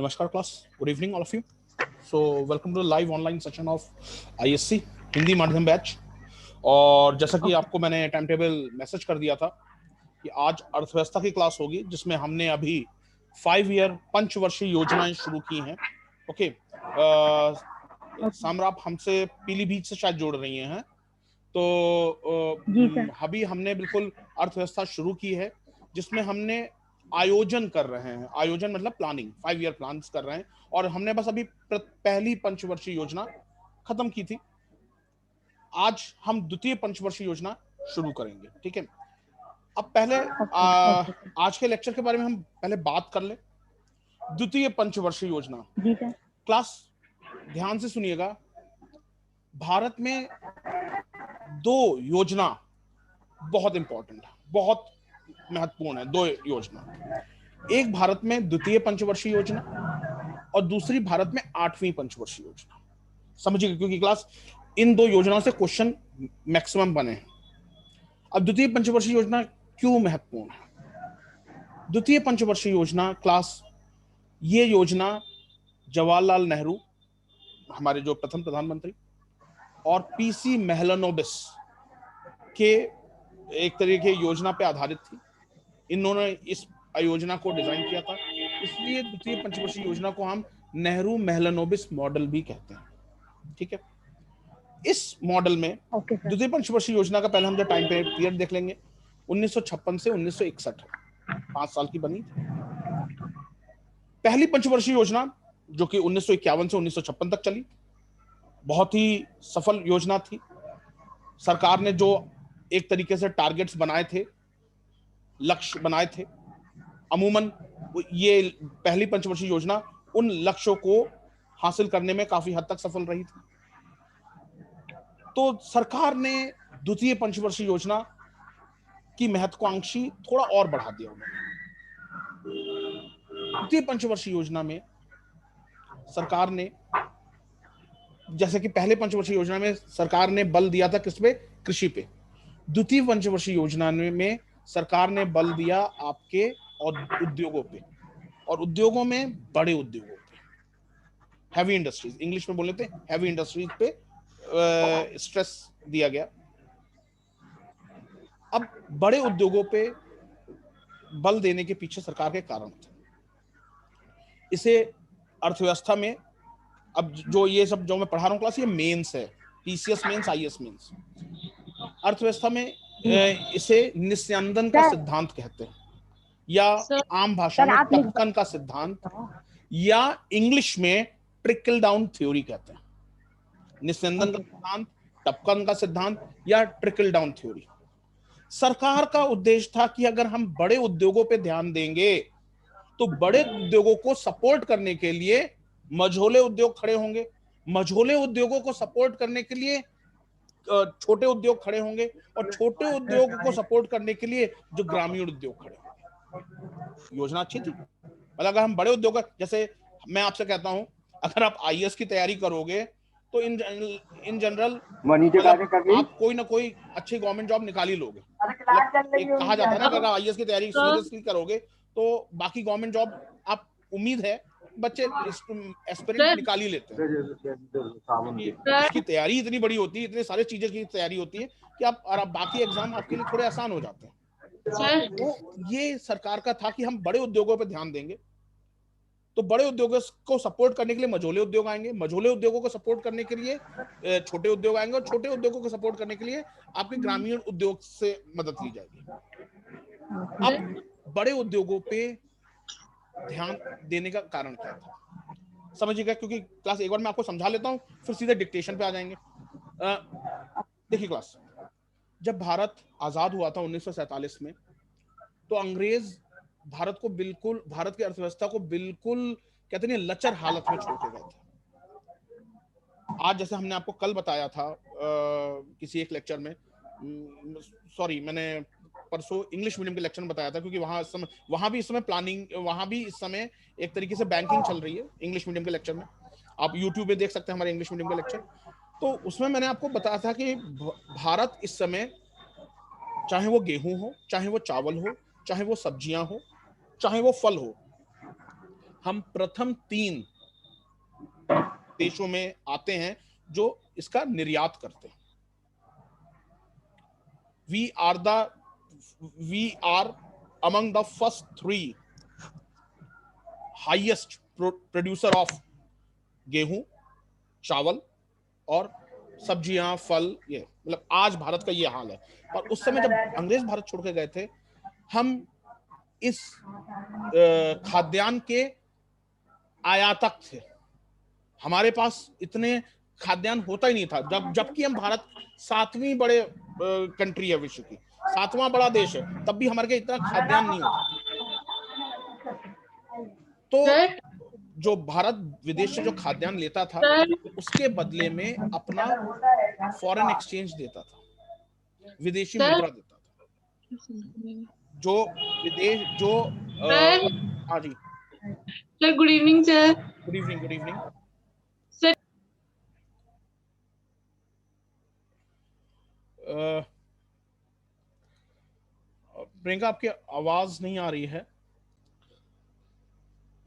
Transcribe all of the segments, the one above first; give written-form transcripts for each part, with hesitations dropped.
Namaskar class. Good evening all of you. So welcome to the live online session of ISC Hindi माध्यम batch. और जैसा कि आपको मैंने टाइम टेबल मैसेज कर दिया था कि आज अर्थव्यवस्था की क्लास होगी जिसमें हमने अभी 5 ईयर पंचवर्षीय योजनाएं शुरू की हैं। ओके, सामराप हमसे पीलीभीत से शायद जोड़ रही हैं, तो अभी हमने बिल्कुल अर्थव्यवस्था शुरू की है जिसमें हमने आयोजन कर रहे हैं। आयोजन मतलब प्लानिंग, 5 ईयर प्लान्स कर रहे हैं और हमने बस अभी पहली पंचवर्षीय योजना खत्म की थी। आज हम द्वितीय पंचवर्षीय योजना शुरू करेंगे। ठीक है, अब पहले आज के लेक्चर के बारे में हम पहले बात कर ले। द्वितीय पंचवर्षीय योजना क्लास ध्यान से सुनिएगा। भारत में 2 योजना बहुत इंपॉर्टेंट है, बहुत महत्वपूर्ण है। 2 योजना, एक भारत में द्वितीय पंचवर्षीय योजना और दूसरी भारत में 8वीं पंचवर्षीय योजना। समझिए, क्योंकि क्लास इन 2 योजनाओं से क्वेश्चन मैक्सिमम बने हैं। अब द्वितीय पंचवर्षीय योजना क्यों महत्वपूर्ण है? द्वितीय पंचवर्षीय योजना क्लास, ये योजना जवाहरलाल नेहरू, हमारे जो प्रथम प्रधानमंत्री, और पीसी महलनोबिस के एक तरीके की योजना पे आधारित थी। इन्होंने इस योजना को डिजाइन किया था, इसलिए द्वितीय पंचवर्षीय योजना को हम नेहरू महलनोबिस मॉडल भी कहते हैं। ठीक है, इस मॉडल में द्वितीय पंचवर्षीय योजना का पहले हम जो टाइम पीरियड देख लेंगे, 1956 से 1961 है, 5 साल की बनी थी। पहली पंचवर्षीय योजना जो कि 1951 से 1956 तक चली, बहुत ही सफल योजना थी। सरकार ने जो एक तरीके से टारगेट्स बनाए थे, लक्ष्य बनाए थे, अमूमन ये पहली पंचवर्षीय योजना उन लक्ष्यों को हासिल करने में काफी हद तक सफल रही थी। तो सरकार ने द्वितीय पंचवर्षीय योजना की महत्वाकांक्षी थोड़ा और बढ़ा दिया उन्होंने। द्वितीय पंचवर्षीय योजना में सरकार ने, जैसे कि पहले पंचवर्षीय योजना में सरकार ने बल दिया था किस पे? कृषि पे। द्वितीय पंचवर्षीय योजना में सरकार ने बल दिया आपके उद्योगों पे, और उद्योगों में बड़े उद्योगों पे, हैवी इंडस्ट्रीज, इंग्लिश में बोल लेते हैं हैवी इंडस्ट्रीज पे स्ट्रेस दिया गया। अब बड़े उद्योगों पे बल देने के पीछे सरकार के कारण थे। इसे अर्थव्यवस्था में, अब जो ये सब जो मैं पढ़ा रहा हूँ क्लास, ये मेंस है, पीसीएस मेंस, आईएएस मेंस। अर्थव्यवस्था में इसे निस्यंदन का सिद्धांत कहते हैं, या आम भाषा में टपकन का सिद्धांत, या इंग्लिश में ट्रिकल डाउन थ्योरी कहते हैं। निस्यंदन का सिद्धांत, टपकन का सिद्धांत, या ट्रिकल डाउन थ्योरी। सरकार का उद्देश्य था कि अगर हम बड़े उद्योगों पे ध्यान देंगे तो बड़े उद्योगों को सपोर्ट करने के लिए मझोले उद्योग खड़े होंगे, मझोले उद्योगों को सपोर्ट करने के लिए छोटे उद्योग खड़े होंगे, और छोटे उद्योग को सपोर्ट करने के लिए जो ग्रामीण उद्योग खड़े होंगे। योजना अच्छी थी। मतलब अगर हम बड़े उद्योग, जैसे मैं आपसे कहता हूं, अगर आप आईएएस की तैयारी करोगे तो इन जनरल आप कोई ना कोई अच्छी गवर्नमेंट जॉब निकाल ही लोगे। एक कहा जाता है ना, अगर आईएएस की तैयारी सीरियसली करोगे तो बाकी गवर्नमेंट जॉब आप, उम्मीद है बच्चे एस्पिरेंट निकाल ही लेते हैं। इसकी तैयारी इतनी बड़ी होती है, इतने सारे चीजें की तैयारी होती है कि आप, और आप बाकी एग्जाम आपके लिए थोड़े आसान हो जाते हैं। तो ये सरकार का था कि हम बड़े उद्योगों पर ध्यान देंगे, तो बड़े उद्योगों को सपोर्ट करने के लिए मझोले उद्योग आएंगे, मझोले उद्योगों को सपोर्ट करने के लिए छोटे उद्योग आएंगे, और छोटे उद्योगों को सपोर्ट करने के लिए आपके ग्रामीण उद्योग से मदद ली जाएगी। अब बड़े उद्योगों पे ध्यान देने का कारण क्या था, समझिएगा, क्योंकि क्लास एक बार मैं आपको समझा लेता हूं, फिर सीधे डिक्टेशन पे आ जाएंगे। देखिए क्लास, जब भारत आजाद हुआ था 1947 में, तो अंग्रेज भारत को बिल्कुल, भारत की अर्थव्यवस्था को बिल्कुल कहते नहीं लचर हालत में छोड़ के गए थे। आज जैसे हमने आपको कल बताया था किसी एक लेक्चर में, सॉरी मैंने परसों इंग्लिश मीडियम के लेक्चर में बताया था, क्योंकि वहां भी इस समय प्लानिंग, वहां भी इस समय एक तरीके से बैंकिंग चल रही है इंग्लिश मीडियम के लेक्चर में। आप यूट्यूब पे देख सकते हैं हमारे इंग्लिश मीडियम का लेक्चर। तो उसमें मैंने आपको बताया था कि भारत इस समय, चाहे वो गेहूं हो, चाहे वो चावल हो, चाहे वो सब्जियां हो, चाहे वो फल हो, हम प्रथम 3 देशों में आते हैं जो इसका निर्यात करते हैं। We are among the first 3 highest producer of गेहूं, चावल और सब्जियां, फल। ये मतलब आज भारत का ये हाल है। और उस समय जब अंग्रेज भारत छोड़ के गए थे, हम इस खाद्यान्न के आयातक थे। हमारे पास इतने खाद्यान्न होता ही नहीं था, जबकि हम भारत 7वीं बड़े कंट्री है विश्व की, 7वां बड़ा देश है, तब भी हमारे के इतना खाद्यान्न नहीं होता था। तो जो भारत विदेश से जो खाद्यान्न लेता था, उसके बदले में अपना फॉरेन एक्सचेंज देता था, विदेशी मुद्रा देता था। जो विदेश जो हाँ जी sir, good evening sir. Good evening, good evening sir. Priyanka, आपकी आवाज नहीं आ रही है।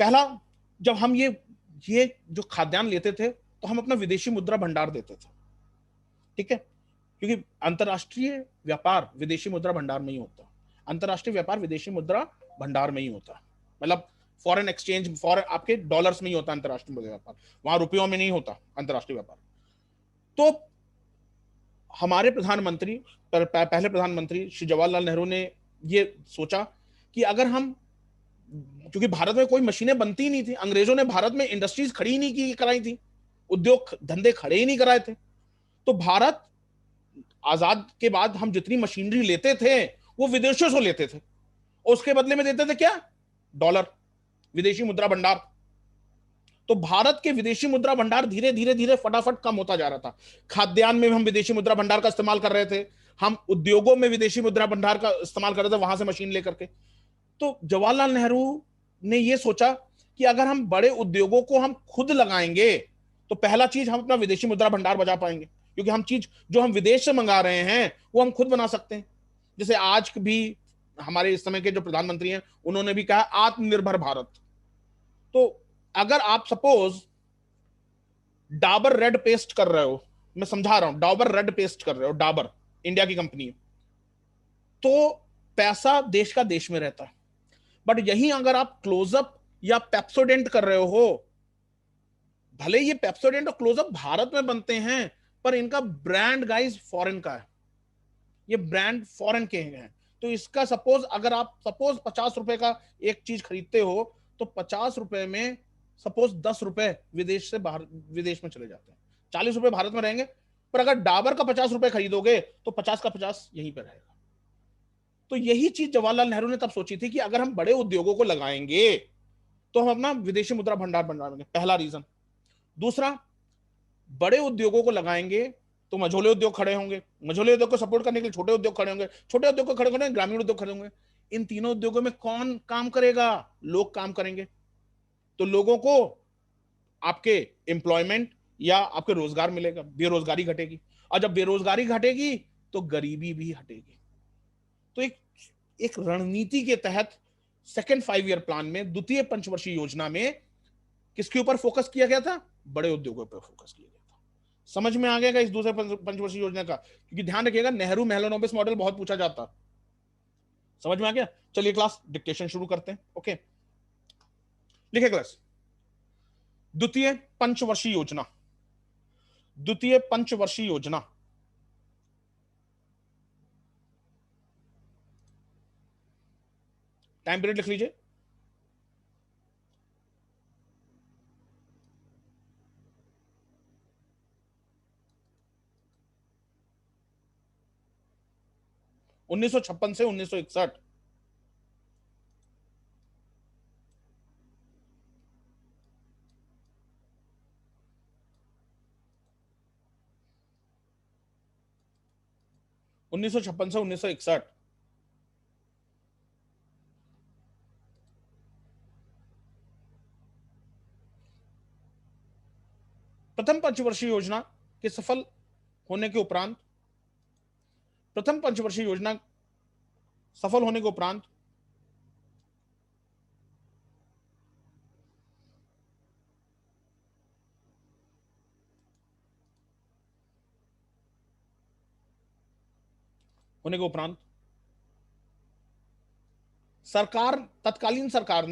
पहला, जब हम ये जो खाद्यान्न लेते थे तो हम अपना विदेशी मुद्रा भंडार देते थे, ठीक है, क्योंकि अंतरराष्ट्रीय व्यापार विदेशी मुद्रा भंडार में ही होता है। अंतरराष्ट्रीय व्यापार विदेशी मुद्रा भंडार में ही होता है, मतलब फॉरेन एक्सचेंज, फॉरेन आपके डॉलर्स में ही होता है अंतरराष्ट्रीय व्यापार, वहां रुपयों में नहीं होता अंतरराष्ट्रीय व्यापार। तो हमारे प्रधानमंत्री, पहले प्रधानमंत्री श्री जवाहरलाल नेहरू ने ये सोचा कि अगर हम, क्योंकि भारत में कोई मशीनें बनती ही नहीं थी, अंग्रेजों ने भारत में इंडस्ट्रीज खड़ी ही नहीं की कराई थी, उद्योग धंधे खड़े ही नहीं कराए थे, तो भारत आजाद के बाद हम जितनी मशीनरी लेते थे वो विदेशों से लेते थे, और उसके बदले में देते थे क्या? डॉलर, विदेशी मुद्रा भंडार। तो भारत के विदेशी मुद्रा भंडार धीरे धीरे धीरे फटाफट कम होता जा रहा था। खाद्यान्न में हम विदेशी मुद्रा भंडार का इस्तेमाल कर रहे थे, हम उद्योगों में विदेशी मुद्रा भंडार का इस्तेमाल कर रहे थे, वहां से मशीन लेकर के। तो जवाहरलाल नेहरू ने यह सोचा कि अगर हम बड़े उद्योगों को हम खुद लगाएंगे तो पहला चीज, हम अपना विदेशी मुद्रा भंडार बचा पाएंगे, क्योंकि हम चीज जो हम विदेश से मंगा रहे हैं वो हम खुद बना सकते हैं। जैसे आज भी हमारे इस समय के जो प्रधानमंत्री हैं, उन्होंने भी कहा आत्मनिर्भर भारत। तो अगर आप सपोज डाबर रेड पेस्ट कर रहे हो, मैं समझा रहा हूं, डाबर रेड पेस्ट कर रहे हो, डाबर इंडिया की कंपनी है, तो पैसा देश का देश में रहता है। बट यही अगर आप क्लोजअप या पेप्सोडेंट कर रहे हो, भले ये पेप्सोडेंट और क्लोजअप भारत में बनते हैं, पर इनका ब्रांड गाइस फॉरेन का है, ये ब्रांड फॉरेन के हैं। तो इसका सपोज अगर आप 50 रुपए का एक चीज खरीदते हो, तो 50 रुपए में सपोज 10 रुपए विदेश से बाहर, विदेश में चले जाते हैं, 40 रुपए भारत में रहेंगे। पर अगर डाबर का 50 रुपए खरीदोगे तो 50 का 50 यहीं पे रहेगा। तो यही चीज जवाहरलाल नेहरू ने तब सोची थी कि अगर हम बड़े उद्योगों को लगाएंगे तो हम अपना विदेशी मुद्रा भंडार बनाएंगे, पहला रीजन। दूसरा, बड़े उद्योगों को लगाएंगे तो मझोले उद्योग खड़े होंगे, मझोले उद्योग को सपोर्ट करने के लिए छोटे उद्योग खड़े होंगे, छोटे उद्योग को खड़े होंगे ग्रामीण उद्योग खड़े होंगे। इन तीनों उद्योगों में कौन काम करेगा? लोग काम करेंगे। तो लोगों को आपके एम्प्लॉयमेंट या आपके रोजगार मिलेगा, बेरोजगारी घटेगी, और जब बेरोजगारी घटेगी तो गरीबी भी हटेगी। तो एक रणनीति के तहत सेकेंड 5 ईयर प्लान में, द्वितीय पंचवर्षीय योजना में किसके ऊपर फोकस किया गया था? बड़े उद्योगों पर फोकस किया गया था। समझ में आ गया इस दूसरे पंचवर्षीय योजना का? क्योंकि ध्यान रखिएगा, नेहरू मेहलोनोबिस मॉडल बहुत पूछा जाता। समझ में आ गया? चलिए क्लास डिक्टेशन शुरू करते हैं। ओके, लिखे क्लास। द्वितीय पंचवर्षीय योजना, द्वितीय पंचवर्षीय योजना, टाइम पीरियड लिख लीजिए। उन्नीस सौ छप्पन से 1961। उन्नीस सौ छप्पन से 1961। प्रथम पंचवर्षीय योजना के सफल होने के उपरांत, प्रथम पंचवर्षीय योजना सफल होने के उपरांत होने के उपरांत सरकार, तत्कालीन सरकार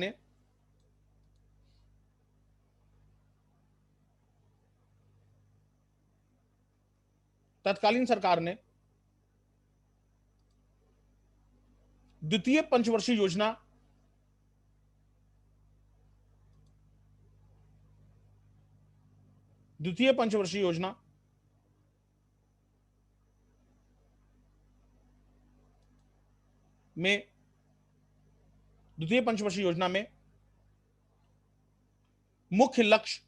ने द्वितीय पंचवर्षीय योजना द्वितीय पंचवर्षीय योजना में द्वितीय पंचवर्षीय योजना में मुख्य लक्ष्य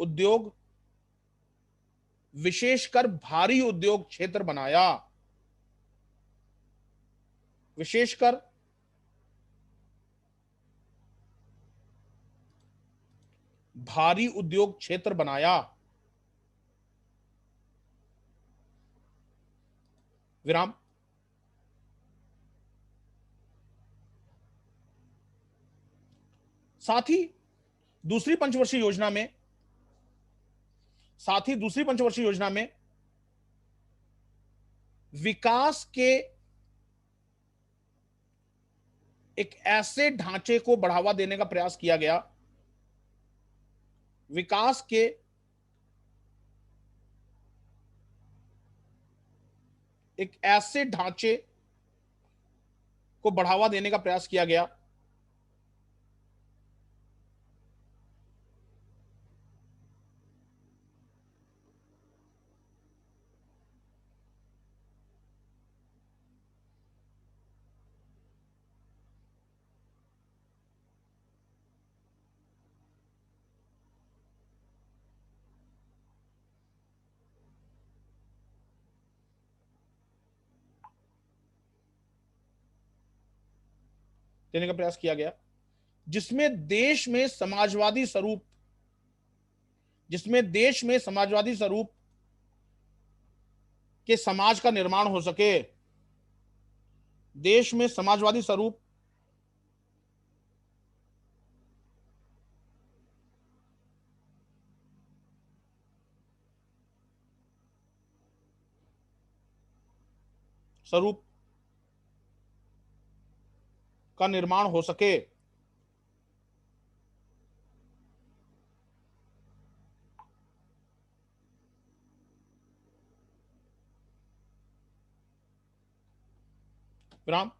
उद्योग विशेषकर भारी उद्योग क्षेत्र बनाया। विशेषकर भारी उद्योग क्षेत्र बनाया। विराम। साथ ही दूसरी पंचवर्षीय योजना में विकास के एक ऐसे ढांचे को बढ़ावा देने का प्रयास किया गया, विकास के एक ऐसे ढांचे को बढ़ावा देने का प्रयास किया गया जिसमें देश में समाजवादी स्वरूप के समाज का निर्माण हो सके। देश में समाजवादी स्वरूप का निर्माण हो सके। विराम।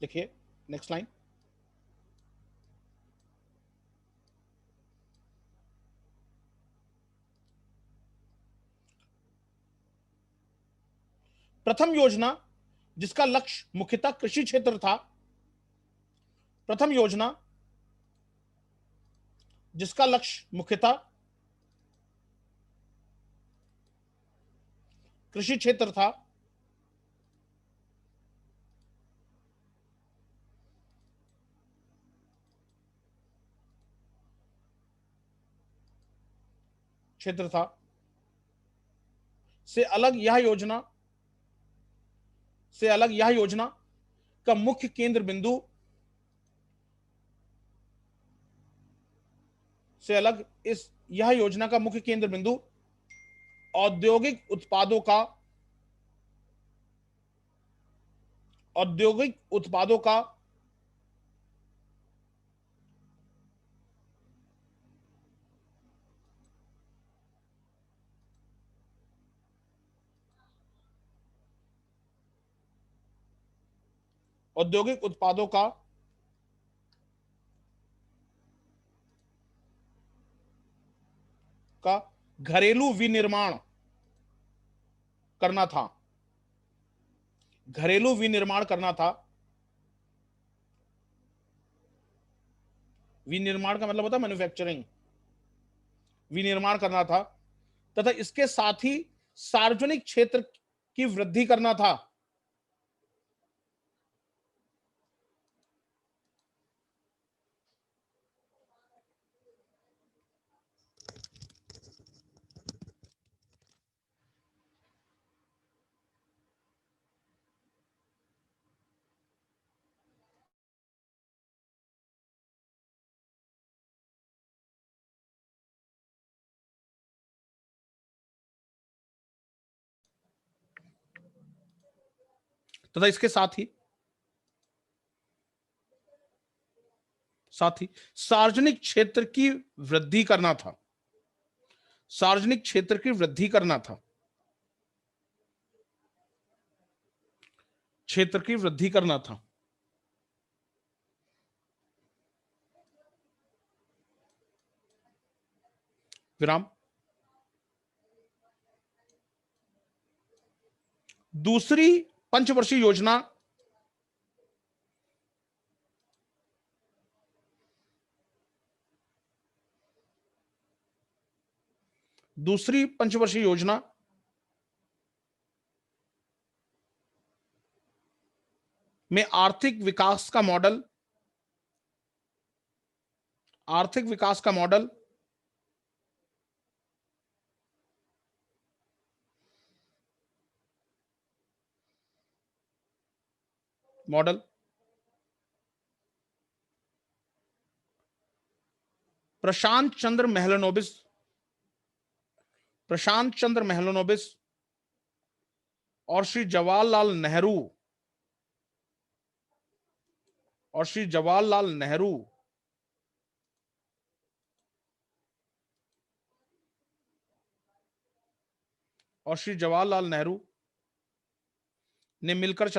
लिखिए नेक्स्ट लाइन। प्रथम योजना जिसका लक्ष्य मुख्यतः कृषि क्षेत्र था, प्रथम योजना जिसका लक्ष्य मुख्यतः कृषि क्षेत्र था, से अलग यह योजना का मुख्य केंद्र बिंदु यह योजना का मुख्य केंद्र बिंदु औद्योगिक उत्पादों का औद्योगिक उत्पादों का घरेलू विनिर्माण करना था। विनिर्माण का मतलब होता है मैन्युफैक्चरिंग। विनिर्माण करना था तथा इसके साथ ही सार्वजनिक क्षेत्र की वृद्धि करना था। तथा इसके साथ ही सार्वजनिक क्षेत्र की वृद्धि करना था। सार्वजनिक क्षेत्र की वृद्धि करना था, क्षेत्र की वृद्धि करना था। विराम। दूसरी पंचवर्षीय योजना में आर्थिक विकास का मॉडल प्रशांत चंद्र महलनोबिस और श्री जवाहरलाल नेहरू ने मिलकर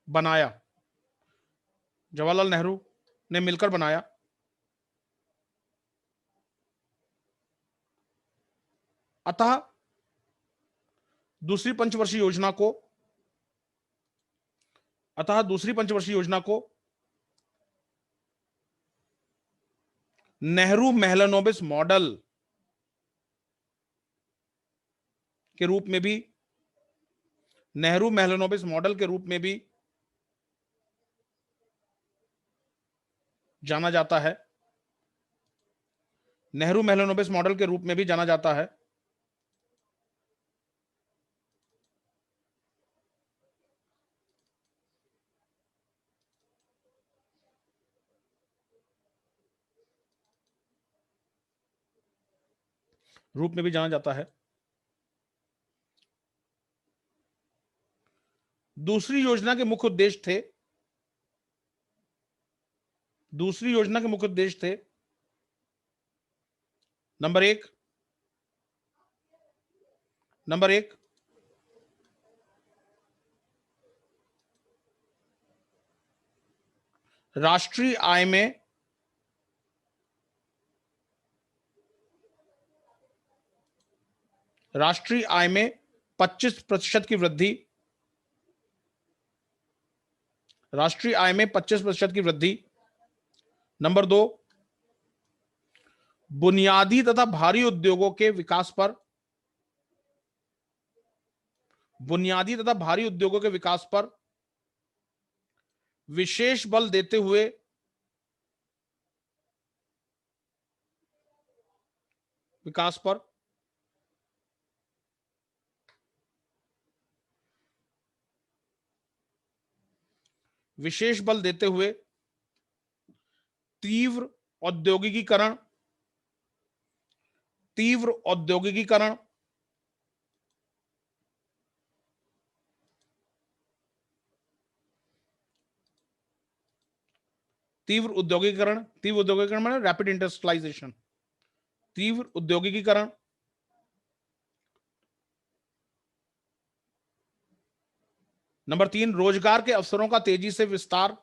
बनाया। जवाहरलाल नेहरू ने मिलकर बनाया। अतः दूसरी पंचवर्षीय योजना को नेहरू महलनोबिस मॉडल के रूप में भी जाना जाता है। नेहरू महलनोबिस मॉडल के रूप में भी जाना जाता है। दूसरी योजना के मुख्य उद्देश्य थे नंबर एक, राष्ट्रीय आय में 25% की वृद्धि। नंबर दो, बुनियादी तथा भारी उद्योगों के विकास पर विशेष बल देते हुए तीव्र औद्योगिकीकरण माने रैपिड इंडस्ट्रियलाइजेशन। तीव्र औद्योगिकीकरण, नंबर 3, रोजगार के अवसरों का तेजी से विस्तार।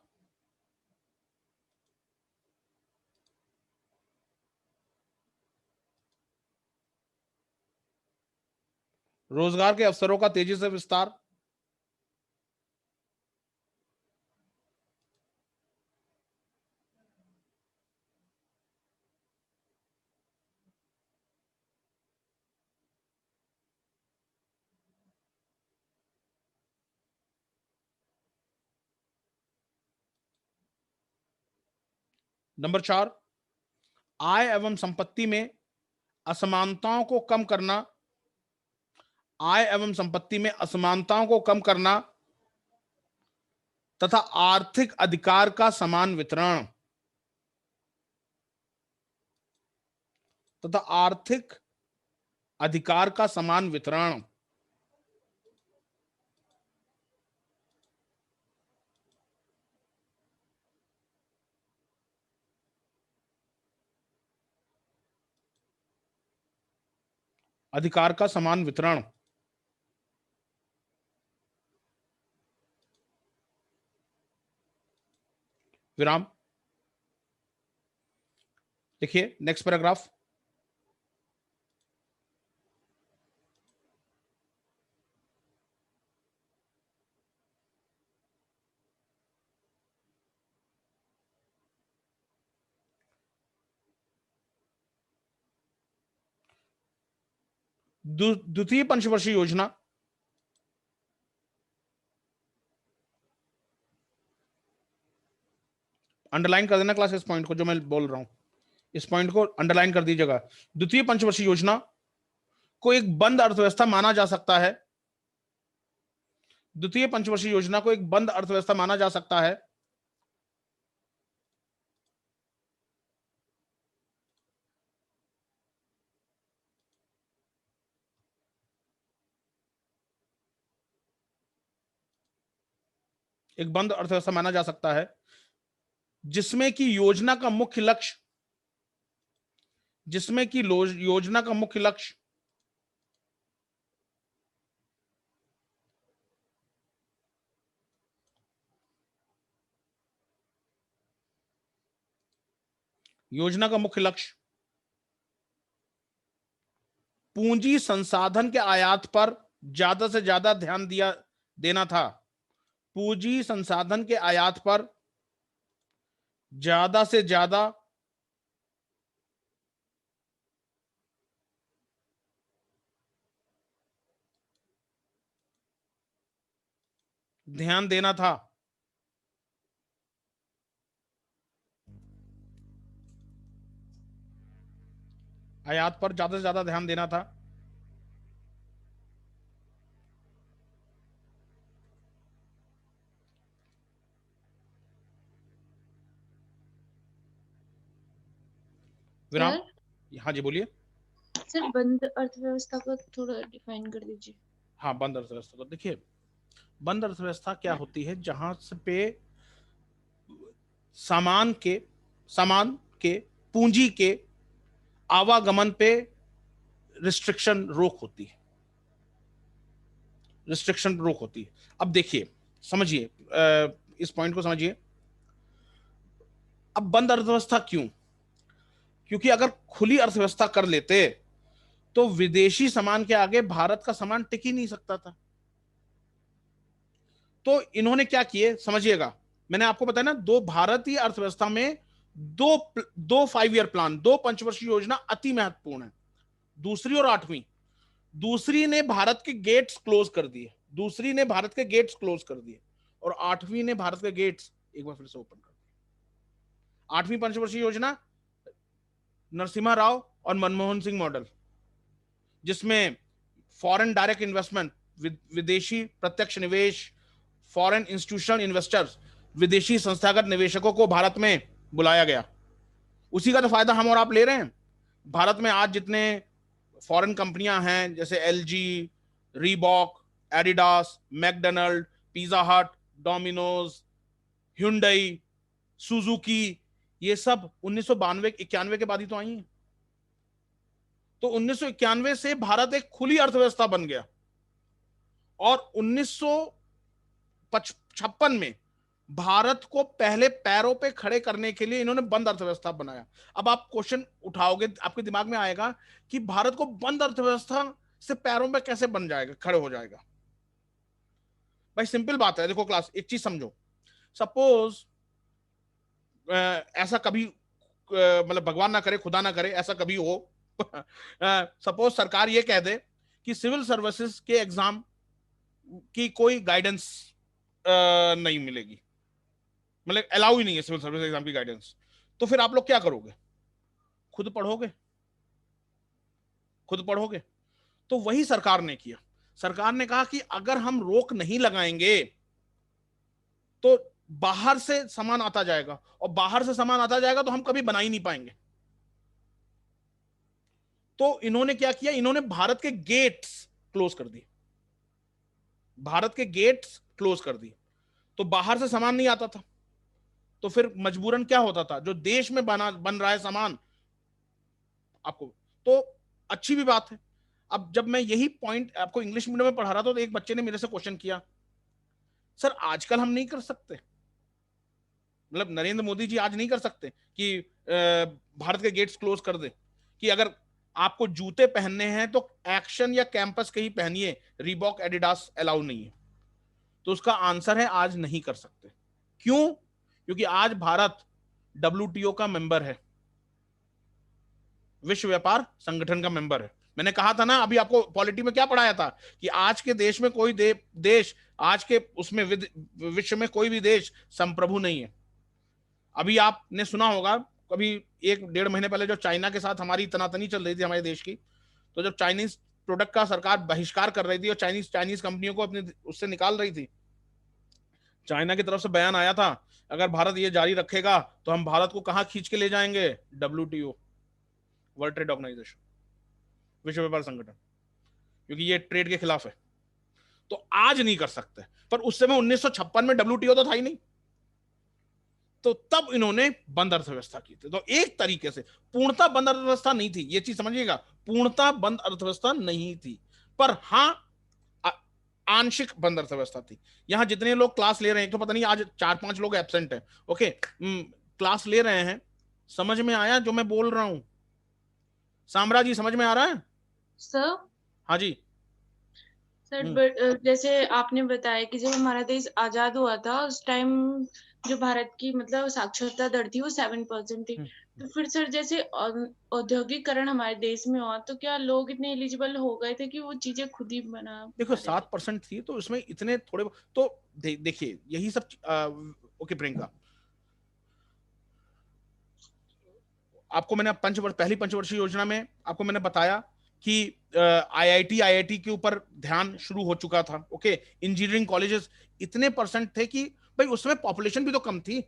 नंबर 4, आय एवं संपत्ति में असमानताओं को कम करना तथा आर्थिक अधिकार का समान वितरण। अधिकार का समान वितरण। अधिकार का समान वितरण। विराम। देखिए नेक्स्ट पैराग्राफ। द्वितीय पंचवर्षीय योजना अंडरलाइन कर देना क्लास, इस पॉइंट को जो मैं बोल रहा हूं, इस पॉइंट को अंडरलाइन कर दीजिएगा। द्वितीय पंचवर्षीय योजना को एक बंद अर्थव्यवस्था माना जा सकता है। द्वितीय पंचवर्षीय योजना को एक बंद अर्थव्यवस्था माना जा सकता है। एक बंद अर्थव्यवस्था माना जा सकता है जिसमें कि योजना का मुख्य लक्ष्य, जिसमें कि योजना का मुख्य लक्ष्य योजना का मुख्य लक्ष्य पूंजी संसाधन के आयात पर ज्यादा से ज्यादा ध्यान देना था। पूंजी संसाधन के आयात पर ज्यादा से ज्यादा ध्यान देना था। आयात पर ज्यादा से ज्यादा ध्यान देना था। विराम। हाँ जी बोलिए। सर बंद अर्थव्यवस्था को थोड़ा डिफाइन कर दीजिए। हाँ, बंद अर्थव्यवस्था को देखिए, बंद अर्थव्यवस्था क्या होती है, जहां से पे सामान के पूंजी के आवागमन पे रिस्ट्रिक्शन, रोक होती है। रिस्ट्रिक्शन रोक होती है। अब देखिए, समझिए, इस पॉइंट को समझिए। अब बंद अर्थव्यवस्था क्यों? क्योंकि अगर खुली अर्थव्यवस्था कर लेते तो विदेशी सामान के आगे भारत का सामान टिक ही नहीं सकता था। तो इन्होंने क्या किए समझिएगा, मैंने आपको बताया ना, दो भारतीय अर्थव्यवस्था में दो 5 ईयर प्लान, दो पंचवर्षीय योजना अति महत्वपूर्ण है। दूसरी और आठवीं, दूसरी ने भारत के गेट्स क्लोज कर दिए, दूसरी ने भारत के गेट्स क्लोज कर दिए, और आठवीं ने भारत के गेट्स एक बार फिर से ओपन कर दिए। आठवीं पंचवर्षीय योजना नरसिम्हा राव और मनमोहन सिंह मॉडल, जिसमें फॉरेन डायरेक्ट इन्वेस्टमेंट, विदेशी प्रत्यक्ष निवेश, फॉरेन इंस्टीट्यूशनल इन्वेस्टर्स, विदेशी संस्थागत निवेशकों को भारत में बुलाया गया। उसी का तो फायदा हम और आप ले रहे हैं। भारत में आज जितने फॉरेन कंपनियां हैं, जैसे LG, Reebok, Adidas, McDonald, Pizza Hut, Domino's, hyundai, Suzuki, ये सब 1992-91 के बाद ही तो आई हैं। तो 1991 से भारत एक खुली अर्थव्यवस्था बन गया, और 1956 में भारत को पहले पैरों पे खड़े करने के लिए इन्होंने बंद अर्थव्यवस्था बनाया। अब आप क्वेश्चन उठाओगे, आपके दिमाग में आएगा कि भारत को बंद अर्थव्यवस्था से पैरों पे कैसे बन जाएगा, खड़े हो जाएगा। भाई सिंपल बात है, देखो क्लास, एक चीज समझो। सपोज ऐसा कभी, मतलब भगवान ना करे, खुदा ना करे, ऐसा कभी हो सपोज सरकार ये कह दे कि सिविल सर्विसेज के एग्जाम की कोई गाइडेंस नहीं मिलेगी, मतलब अलाउ ही नहीं है सिविल सर्विस एग्जाम की गाइडेंस, तो फिर आप लोग क्या करोगे? खुद पढ़ोगे, खुद पढ़ोगे। तो वही सरकार ने किया। सरकार ने कहा कि अगर हम रोक नहीं लगाएंगे तो बाहर से सामान आता जाएगा, और बाहर से सामान आता जाएगा तो हम कभी बना ही नहीं पाएंगे। तो इन्होंने क्या किया, इन्होंने भारत के गेट्स क्लोज कर दिए, भारत के गेट्स क्लोज कर दिए, तो बाहर से सामान नहीं आता था। तो फिर मजबूरन क्या होता था, जो देश में बन रहा है सामान आपको, तो अच्छी भी बात है। अब जब मैं यही पॉइंट आपको इंग्लिश मीडियम में पढ़ा रहा था, तो एक बच्चे ने मेरे से क्वेश्चन किया, सर आजकल हम नहीं कर सकते, मतलब नरेंद्र मोदी जी आज नहीं कर सकते कि भारत के गेट्स क्लोज कर दे, कि अगर आपको जूते पहनने हैं तो एक्शन या कैंपस के ही पहनिए, रीबॉक एडिडास अलाउ नहीं है। तो उसका आंसर है आज नहीं कर सकते। क्यों? क्योंकि आज भारत डब्ल्यूटीओ का मेंबर है, विश्व व्यापार संगठन का मेंबर है। मैंने कहा था ना अभी आपको पॉलिटी में क्या पढ़ाया था, कि आज के देश में कोई देश आज के उसमें विश्व में कोई भी देश संप्रभु नहीं है। अभी आपने सुना होगा, कभी 1-1.5 महीने पहले जो चाइना के साथ हमारी तनातनी चल रही थी हमारे देश की, तो जब चाइनीज प्रोडक्ट का सरकार बहिष्कार कर रही थी और चाइनीज कंपनियों को अपने उससे निकाल रही थी, चाइना की तरफ से बयान आया था, अगर भारत ये जारी रखेगा तो हम भारत को कहां खींच के ले जाएंगे, डब्ल्यूटीओ, वर्ल्ड ट्रेड ऑर्गेनाइजेशन, विश्व व्यापार संगठन, क्योंकि ये ट्रेड के खिलाफ है। तो आज नहीं कर सकते, पर उस समय 1956 में डब्ल्यूटीओ तो था ही नहीं, तो तब इन्होंने बंद अर्थव्यवस्था की थी। तो एक तरीके से पूर्णता बंद अर्थव्यवस्था नहीं थी, ये चीज समझिएगा, पूर्णता बंद अर्थव्यवस्था नहीं थी, पर हाँ आंशिक बंद अर्थव्यवस्था थी। यहां जितने लोग क्लास ले रहे हैं, तो पता नहीं आज 4-5 लोग एब्सेंट हैं, ओके, क्लास ले रहे हैं, समझ में आया जो मैं बोल रहा हूं? साम्राज्य जी समझ में आ रहा है? सर हाँ जी। सर बट जैसे आपने बताया कि जब हमारा देश आजाद हुआ था उस टाइम जो भारत की मतलब साक्षरता दर थी वो 7% थी। तो फिर सर जैसे औद्योगिकरण हमारे देश में हुआ तो क्या लोग इतने एलिजिबल हो गए थे कि वो चीजें खुद ही बना देखो पा रहे थे? 7% थी, तो इसमें इतने थोड़े, तो देखिए यही सब ओके प्रियंका, आपको मैंने पहली पंचवर्षीय योजना में आपको मैंने बताया कि आईआईटी के ऊपर ध्यान शुरू हो चुका था, ओके, इंजीनियरिंग कॉलेजेस इतने परसेंट थे कि भाई उसमें पॉपुलेशन भी तो कम थी,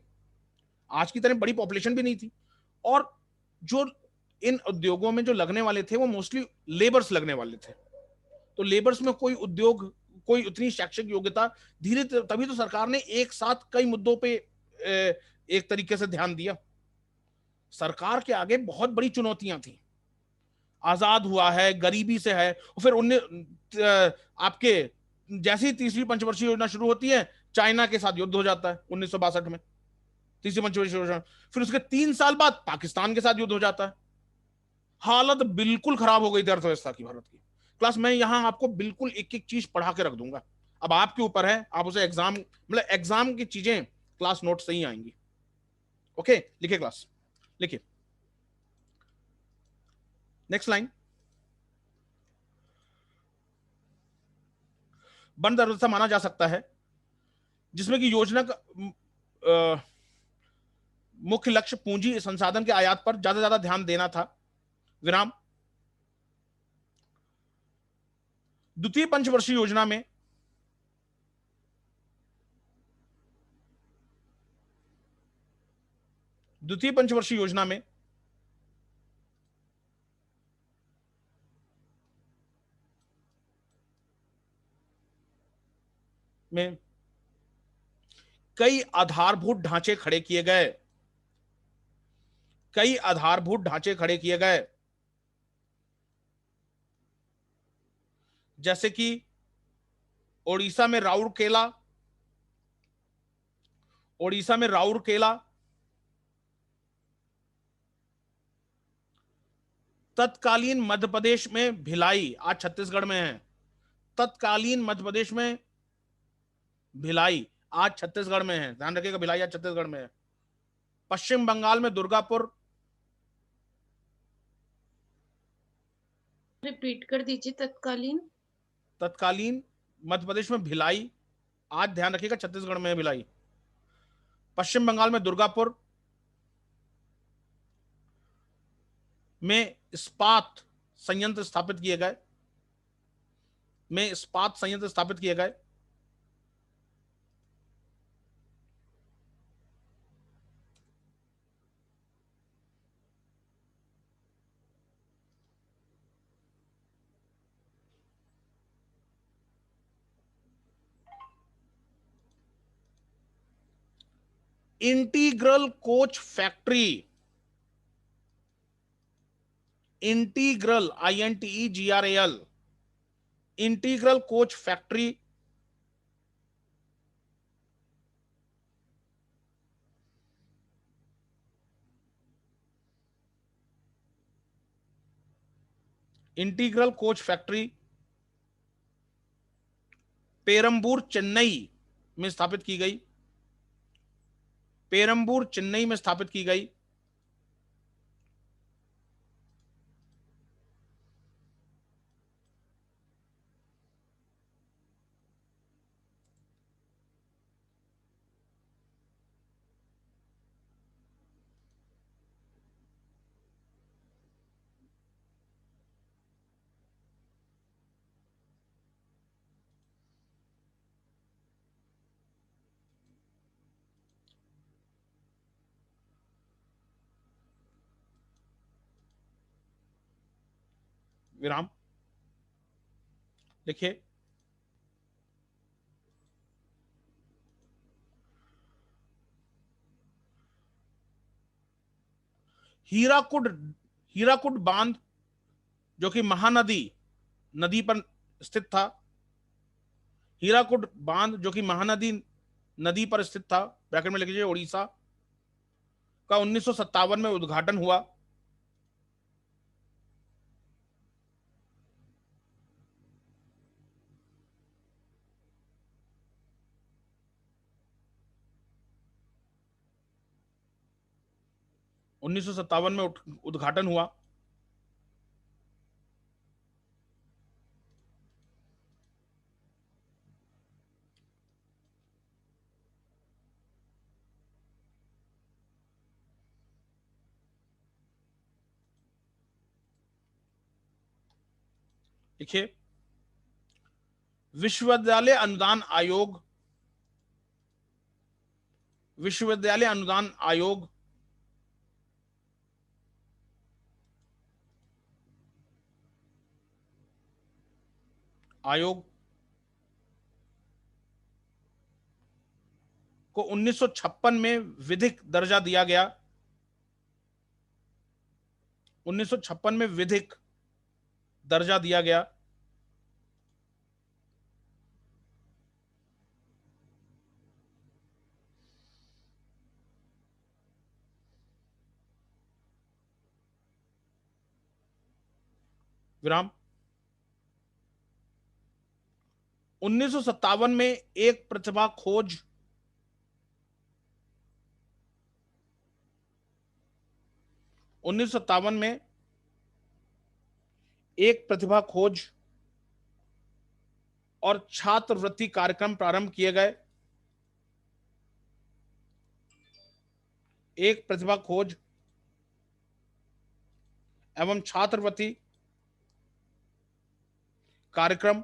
आज की तरह बड़ी पॉपुलेशन भी नहीं थी, और जो इन उद्योगों में जो लगने वाले थे वो मोस्टली लेबर्स लगने वाले थे, तो लेबर्स में कोई उद्योग, कोई उतनी शैक्षिक योग्यता, धीरे तभी तो सरकार ने एक साथ कई मुद्दों पे एक तरीके से ध्यान दिया। सरकार के आगे बहुत बड़ी चुनौतियां थी, आजाद हुआ है, गरीबी से है, और फिर आपके जैसे ही तीसरी पंचवर्षीय योजना शुरू होती है, चाइना के साथ युद्ध हो जाता है 1962 में, तीसरी पंचवर्षीय योजना, फिर उसके 3 साल बाद पाकिस्तान के साथ युद्ध हो जाता है, हालत बिल्कुल खराब हो गई थी अर्थव्यवस्था की भारत की। क्लास मैं यहां आपको बिल्कुल एक एक चीज पढ़ा के रख दूंगा, अब आपके ऊपर है, आप उसे एग्जाम मतलब एग्जाम की चीजें क्लास नोट से ही आएंगी, ओके। लिखिए क्लास, लिखिए नेक्स्ट लाइन। बंद अर्थव्यवस्था माना जा सकता है जिसमें कि योजना का मुख्य लक्ष्य पूंजी संसाधन के आयात पर ज्यादा ध्यान देना था, विराम। द्वितीय पंचवर्षीय योजना में द्वितीय पंचवर्षीय योजना में कई आधारभूत ढांचे खड़े किए गए, कई आधारभूत ढांचे खड़े किए गए, जैसे कि ओडिशा में राउरकेला, ओडिशा में राउरकेला, तत्कालीन मध्य प्रदेश में भिलाई, आज छत्तीसगढ़ में है, तत्कालीन मध्य प्रदेश में भिलाई आज छत्तीसगढ़ में है, ध्यान रखिएगा भिलाई आज छत्तीसगढ़ में है। पश्चिम बंगाल में दुर्गापुर, रिपीट कर दीजिए। तत्कालीन तत्कालीन मध्य प्रदेश में भिलाई, आज ध्यान रखिएगा छत्तीसगढ़ में है भिलाई। पश्चिम बंगाल में दुर्गापुर में इस्पात संयंत्र स्थापित किए गए, में इस्पात संयंत्र स्थापित किए गए। Integral coach factory, integral INTEGRAL, integral coach factory integral coach factory Perambur Chennai में स्थापित की गई, पेरंबूर चेन्नई में स्थापित की गई। विराम। देखिए, हीराकुड, हीराकुड बांध जो कि महानदी नदी पर स्थित था, हीराकुड बांध जो कि महानदी नदी पर स्थित था, ब्रैकेट में लिख लीजिए, उड़ीसा का 1957 में उद्घाटन हुआ। उन्नीस में उद्घाटन हुआ। देखिए, विश्वविद्यालय अनुदान आयोग, विश्वविद्यालय अनुदान आयोग आयोग को 1956 में विधिक दर्जा दिया गया, 1956 में विधिक दर्जा दिया गया। विराम। 1957 में एक प्रतिभा खोज, 1957 में एक प्रतिभा खोज और छात्रवृत्ति कार्यक्रम प्रारंभ किए गए, एक प्रतिभा खोज एवं छात्रवृत्ति कार्यक्रम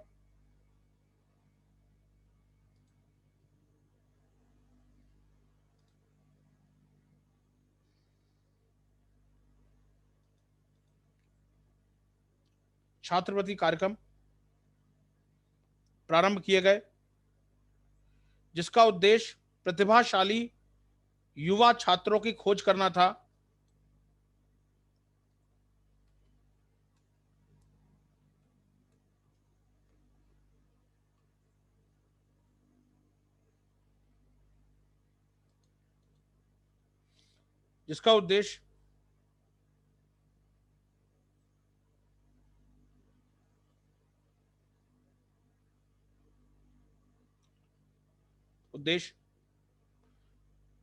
छात्रवृत्ति कार्यक्रम प्रारंभ किए गए, जिसका उद्देश्य प्रतिभाशाली युवा छात्रों की खोज करना था। जिसका उद्देश्य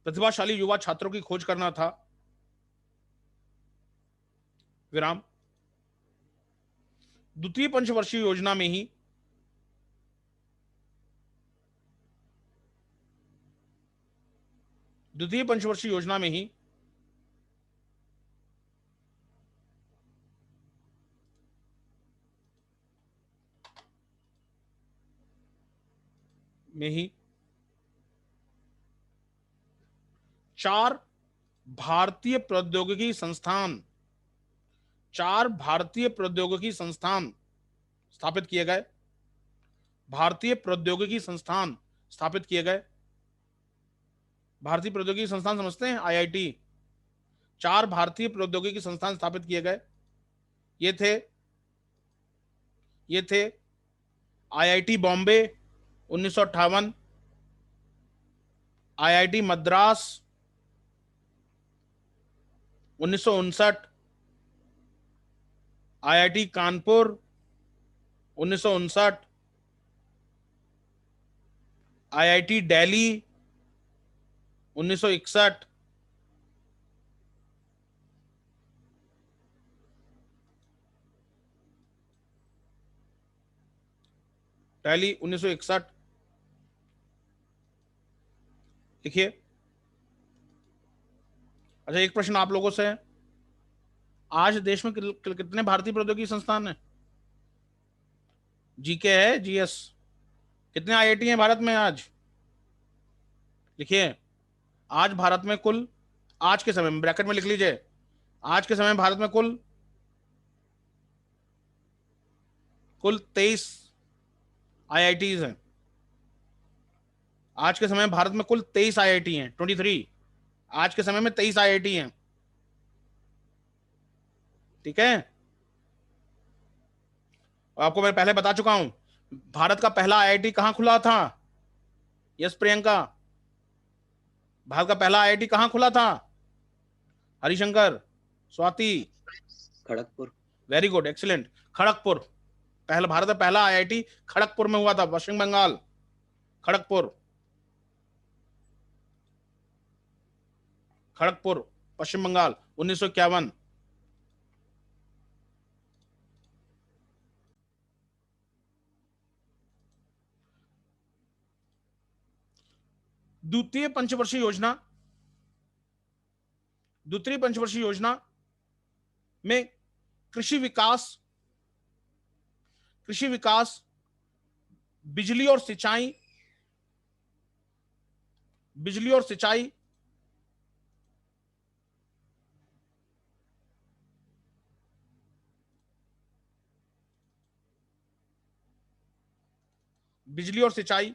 प्रतिभाशाली युवा छात्रों की खोज करना था। विराम। द्वितीय पंचवर्षीय योजना में ही द्वितीय पंचवर्षीय योजना में ही चार भारतीय प्रौद्योगिकी संस्थान, चार भारतीय प्रौद्योगिकी संस्थान स्थापित किए गए, भारतीय प्रौद्योगिकी संस्थान स्थापित किए गए। भारतीय प्रौद्योगिकी संस्थान समझते हैं, आईआईटी। 4 भारतीय प्रौद्योगिकी संस्थान स्थापित किए गए। ये थे IIT Bombay 1958, IIT Madras 1959, IIT Kanpur 1959, IIT Delhi 1961, Delhi 1961। लिखिए। अच्छा, एक प्रश्न आप लोगों से है, आज देश में कितने भारतीय प्रौद्योगिकी संस्थान हैं? जीके है, जीएस। कितने आईआईटी हैं भारत में आज? लिखिए। आज भारत में कुल, आज के समय में ब्रैकेट में लिख लीजिए, आज के समय में भारत में कुल 23 आईआईटीज हैं। आज के समय में भारत में कुल 23 आईआईटी हैं, 23। आज के समय में 23 आईआईटी हैं। ठीक है। और आपको मैं पहले बता चुका हूं, भारत का पहला आईआईटी कहां खुला था? यस प्रियंका, भारत का पहला आईआईटी कहां खुला था? Harishankar, Swati, Kharagpur. Very good, excellent. Kharagpur, पहला, भारत का पहला आईआईटी खड़गपुर में हुआ था, पश्चिम बंगाल, खड़गपुर, खड़गपुर, पश्चिम बंगाल, 1951। द्वितीय पंचवर्षीय योजना में कृषि विकास, बिजली और सिंचाई, बिजली और सिंचाई,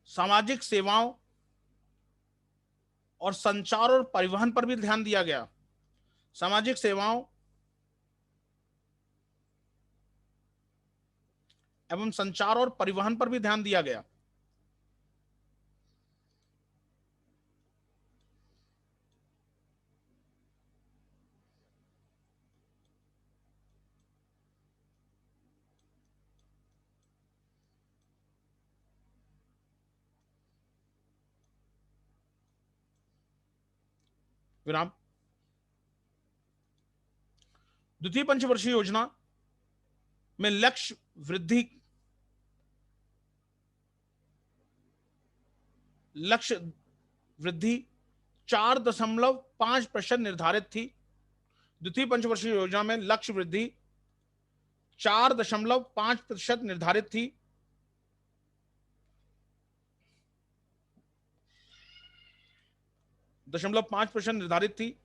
सामाजिक सेवाओं और संचार और परिवहन पर भी ध्यान दिया गया। सामाजिक सेवाओं एवं संचार और परिवहन पर भी ध्यान दिया गया। विराम। द्वितीय पंचवर्षीय योजना में लक्ष्य वृद्धि 4.5% निर्धारित थी। द्वितीय पंचवर्षीय योजना में लक्ष्य वृद्धि 4.5% निर्धारित थी। .5% निर्धारित थी।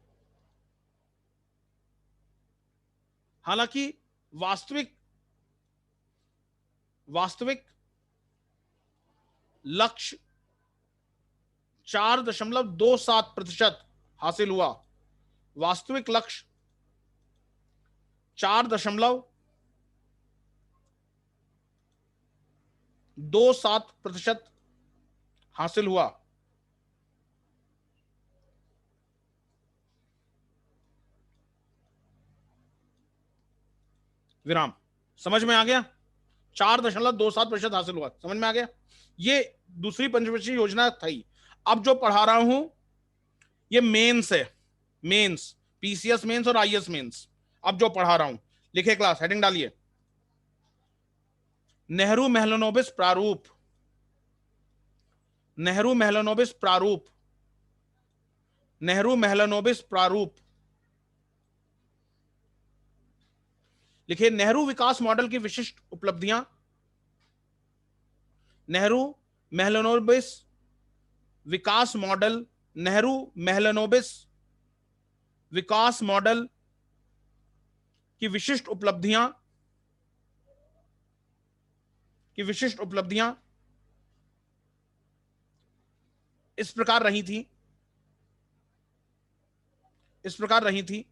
हालांकि वास्तविक लक्ष्य 4.27% हासिल हुआ। वास्तविक लक्ष्य 4.27% हासिल हुआ। विराम। समझ में आ गया? 4.27% हासिल हुआ, समझ में आ गया? ये दूसरी पंचवर्षीय योजना थी। अब जो पढ़ा रहा हूं ये मेंस है, मेंस, पीसीएस मेंस और आईएएस मेंस। अब जो पढ़ा रहा हूं, लिखे क्लास, हेडिंग डालिए, नेहरू महलनोबिस प्रारूप। नेहरू महलनोबिस प्रारूप, नेहरू महलनोबिस प्रारूप। लिखिए, नेहरू विकास मॉडल की विशिष्ट उपलब्धियां। नेहरू महलनोबिस विकास मॉडल, नेहरू महलनोबिस विकास मॉडल की विशिष्ट उपलब्धियां। की विशिष्ट उपलब्धियां इस प्रकार रही थी।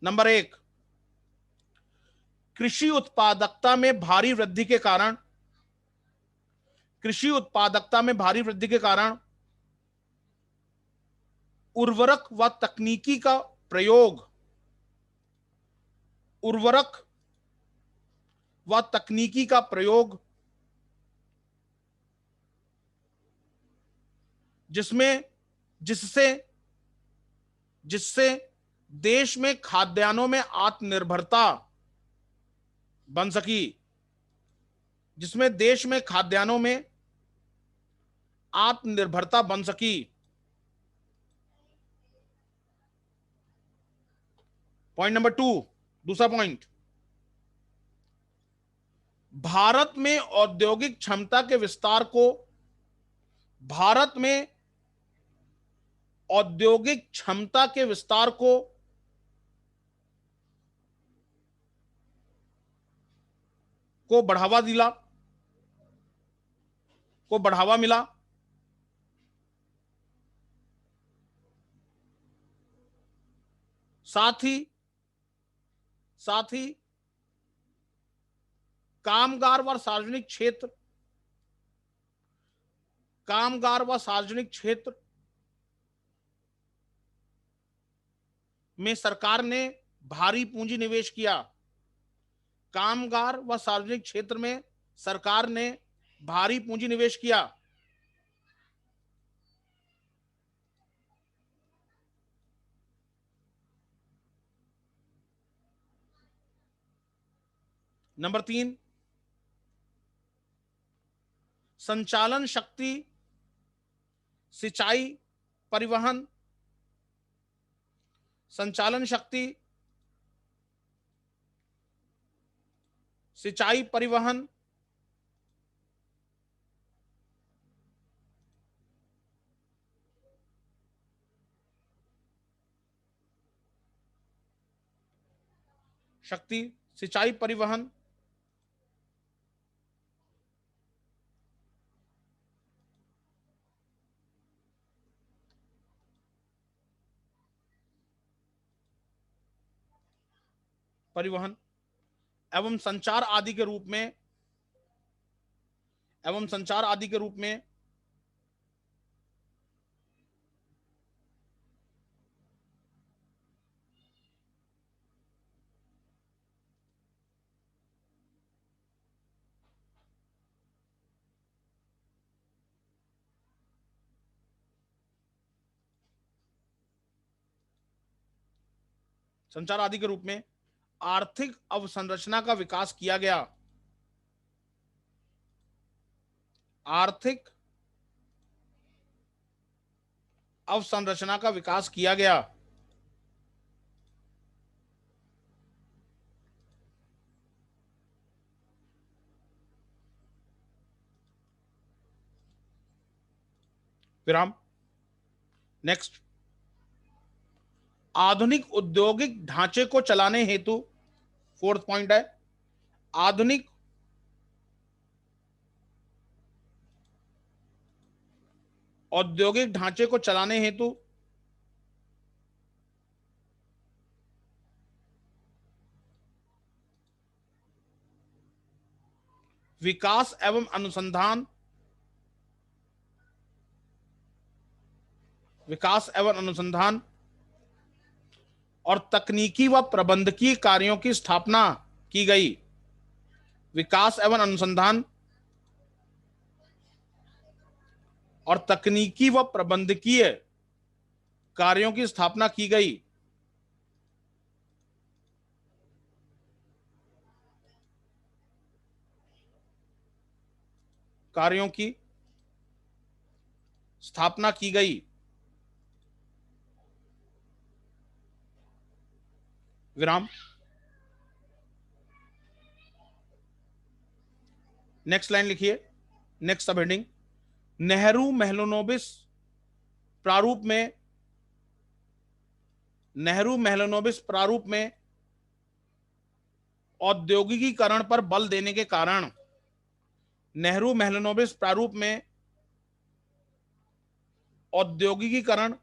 नंबर 1, कृषि उत्पादकता में भारी वृद्धि के कारण उर्वरक व तकनीकी का प्रयोग जिससे देश में खाद्यान्नों में आत्मनिर्भरता बन सकी पॉइंट नंबर 2, दूसरा पॉइंट, भारत में औद्योगिक क्षमता के विस्तार को बढ़ावा मिला। साथ ही कामगार व सार्वजनिक क्षेत्र में सरकार ने भारी पूंजी निवेश किया। नंबर 3, संचालन शक्ति, सिंचाई, परिवहन परिवहन एवं संचार आदि के रूप में आर्थिक अवसंरचना का विकास किया गया। विराम। नेक्स्ट, आधुनिक औद्योगिक ढांचे को चलाने हेतु, फोर्थ पॉइंट है, आधुनिक औद्योगिक ढांचे को चलाने हेतु विकास एवं अनुसंधान और तकनीकी व प्रबंधकीय कार्यों की स्थापना की गई। विकास एवं अनुसंधान और तकनीकी व प्रबंधकीय कार्यों की स्थापना की गई। विराम। नेक्स्ट लाइन लिखिए, नेक्स्ट सब हेडिंग, नेहरू महलनोबिस प्रारूप में औद्योगिकीकरण पर बल देने के कारण नेहरू महलनोबिस प्रारूप में औद्योगिकीकरण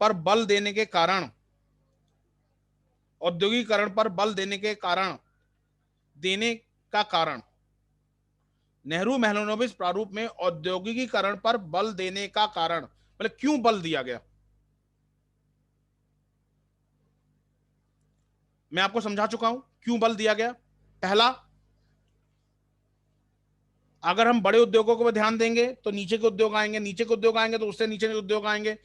पर बल देने के कारण, औद्योगिकीकरण पर बल देने के कारण, देने का कारण, नेहरू महलनोबिस प्रारूप में औद्योगिकीकरण पर बल देने का कारण, मतलब क्यों बल दिया गया। मैं आपको समझा चुका हूं क्यों बल दिया गया। पहला, अगर हम बड़े उद्योगों को ध्यान देंगे तो नीचे के उद्योग आएंगे, नीचे के उद्योग आएंगे तो उससे नीचे के उद्योग आएंगे,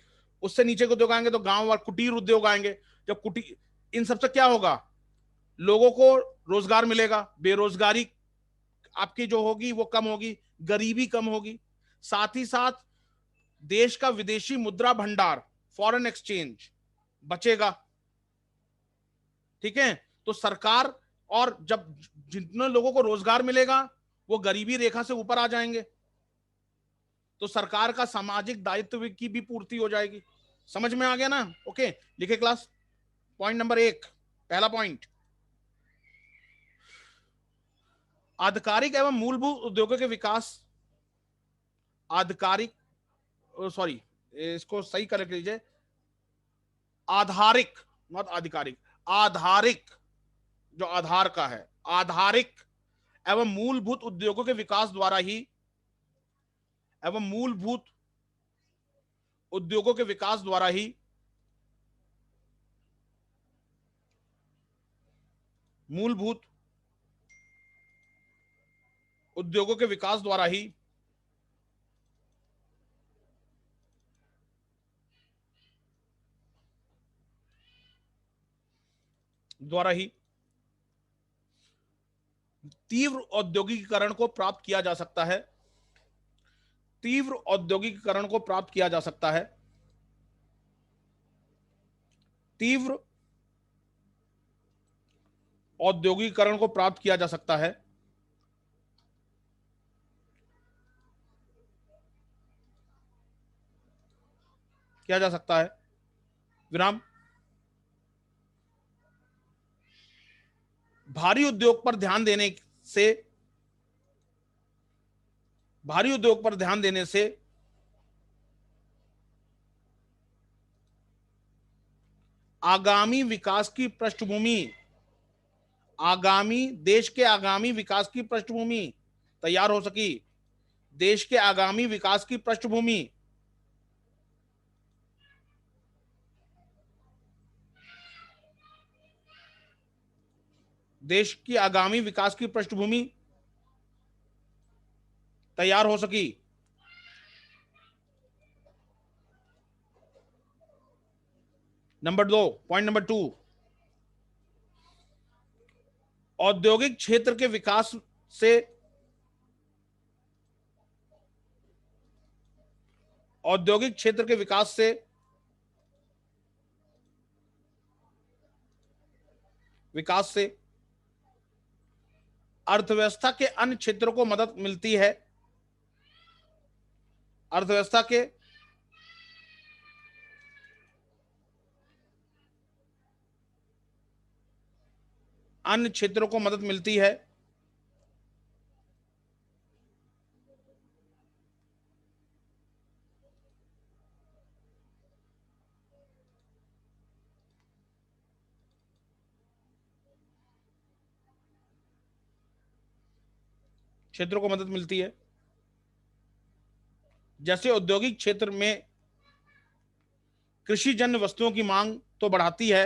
उससे नीचे के उद्योग आएंगे तो गांव और कुटीर उद्योग आएंगे। जब कुटीर, इन सबसे क्या होगा, लोगों को रोजगार मिलेगा, बेरोजगारी आपकी जो होगी वो कम होगी, गरीबी कम होगी। साथ ही साथ देश का विदेशी मुद्रा भंडार, फॉरेन एक्सचेंज बचेगा। ठीक है, तो सरकार, और जब जितने लोगों को रोजगार मिलेगा वो गरीबी रेखा से ऊपर आ जाएंगे, तो सरकार का सामाजिक दायित्व की भी पूर्ति हो जाएगी। समझ में आ गया ना। ओके, लिखे क्लास। पॉइंट नंबर 1, पहला पॉइंट, आधिकारिक एवं मूलभूत उद्योगों के विकास, आधिकारिक, सॉरी इसको सही कर लीजिए, आधारिक, नॉट आधिकारिक, आधारिक, जो आधार का है, आधारिक एवं मूलभूत उद्योगों के विकास द्वारा ही, एवं मूलभूत उद्योगों के विकास द्वारा ही, मूलभूत उद्योगों के विकास द्वारा ही तीव्र औद्योगिकीकरण को प्राप्त किया जा सकता है, तीव्र औद्योगिकीकरण को प्राप्त किया जा सकता है, तीव्र औद्योगिकीकरण को प्राप्त किया जा सकता है, किया जा सकता है, विराम, भारी उद्योग पर ध्यान देने से, भारी उद्योग पर ध्यान देने से आगामी विकास की पृष्ठभूमि, आगामी देश के आगामी विकास की पृष्ठभूमि तैयार हो सकी, देश के आगामी विकास की पृष्ठभूमि, देश की आगामी विकास की पृष्ठभूमि तैयार हो सकी। नंबर 2, पॉइंट नंबर 2, औद्योगिक क्षेत्र के विकास से, औद्योगिक क्षेत्र के विकास से अर्थव्यवस्था के अन्य क्षेत्रों को मदद मिलती है, अर्थव्यवस्था के अन्य क्षेत्रों को मदद मिलती है, क्षेत्रों को मदद मिलती है। जैसे औद्योगिक क्षेत्र में कृषि जन्य वस्तुओं की मांग तो बढ़ाती है,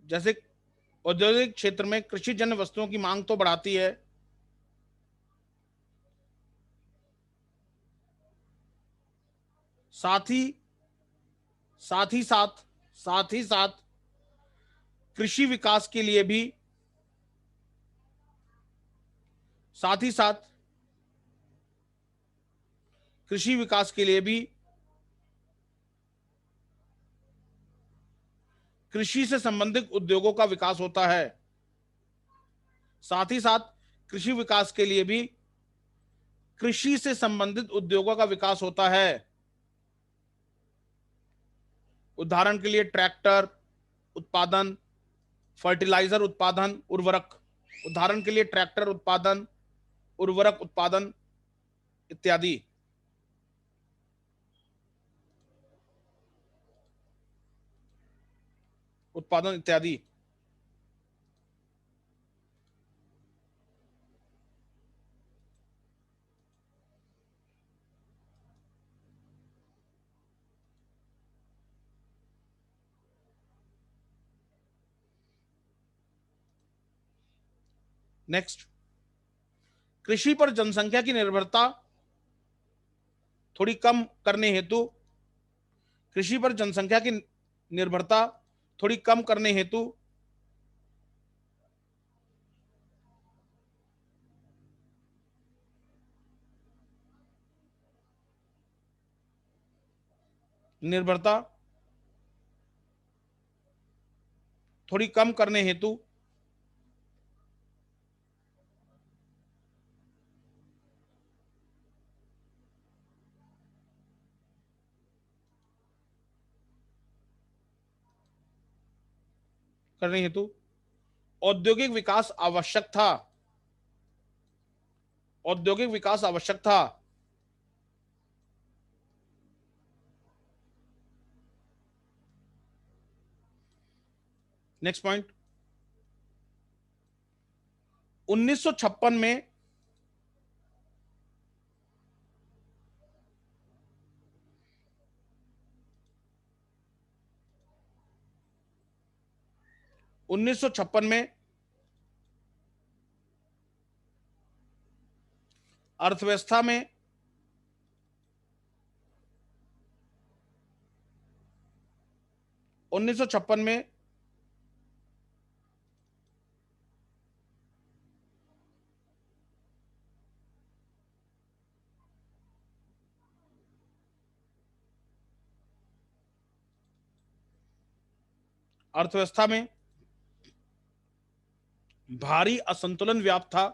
जैसे औद्योगिक क्षेत्र में कृषि जन्य वस्तुओं की मांग तो बढ़ाती है, साथ ही साथ ही साथ साथ ही साथ कृषि विकास के लिए भी, साथ ही साथ कृषि विकास के लिए भी कृषि से संबंधित उद्योगों का विकास होता है, साथ ही साथ कृषि विकास के लिए भी कृषि से संबंधित उद्योगों का विकास होता है। उदाहरण के लिए ट्रैक्टर, उत्पादन, फर्टिलाइजर उत्पादन, उर्वरक, उदाहरण के लिए ट्रैक्टर उत्पादन, उर्वरक उत्पादन इत्यादि। उत्पादन इत्यादि। नेक्स्ट, कृषि पर जनसंख्या की निर्भरता थोड़ी कम करने हेतु, कृषि पर जनसंख्या की निर्भरता थोड़ी कम करने हेतु निर्भरता थोड़ी कम करने हेतु करने हेतु औद्योगिक विकास आवश्यक था। औद्योगिक विकास आवश्यक था। नेक्स्ट पॉइंट, 1956 में 1956 में अर्थव्यवस्था में 1956 में अर्थव्यवस्था में भारी असंतुलन व्याप्त था।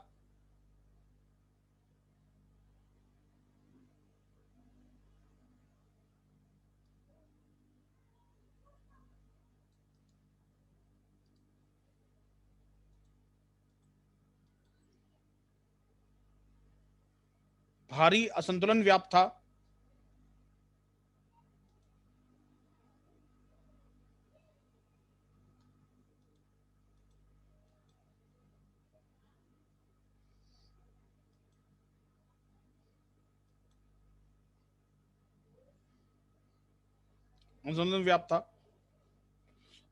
भारी असंतुलन व्याप्त था। असंतुलन व्याप्त था।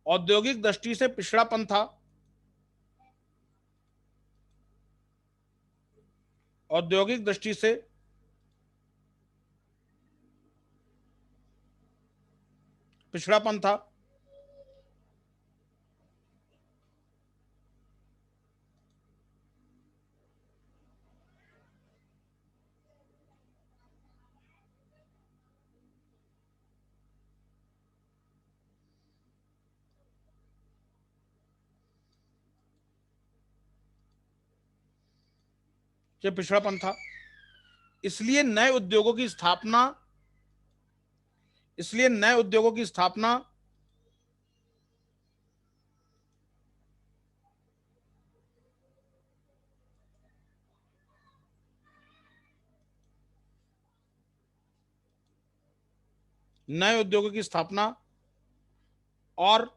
औद्योगिक दृष्टि से पिछड़ापन था। औद्योगिक दृष्टि से पिछड़ापन था। ये पिछड़ापन था। इसलिए नए उद्योगों की स्थापना, इसलिए नए उद्योगों की स्थापना नए उद्योगों की स्थापना और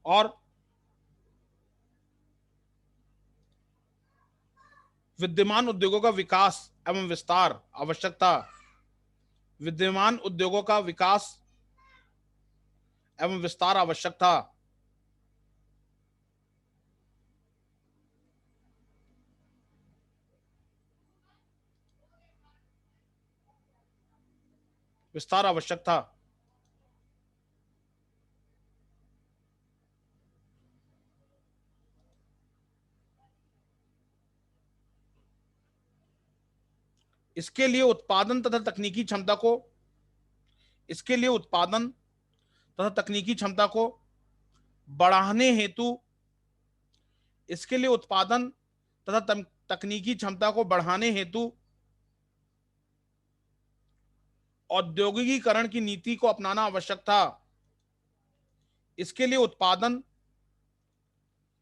और विद्यमान उद्योगों का विकास एवं विस्तार आवश्यक था। विद्यमान उद्योगों का विकास एवं विस्तार आवश्यक था। विस्तार आवश्यक था। इसके लिए उत्पादन तथा तकनीकी क्षमता को, इसके लिए उत्पादन तथा तकनीकी क्षमता को बढ़ाने हेतु, इसके लिए उत्पादन तथा तकनीकी क्षमता को बढ़ाने हेतु औद्योगिकीकरण की नीति को अपनाना आवश्यक था। इसके लिए उत्पादन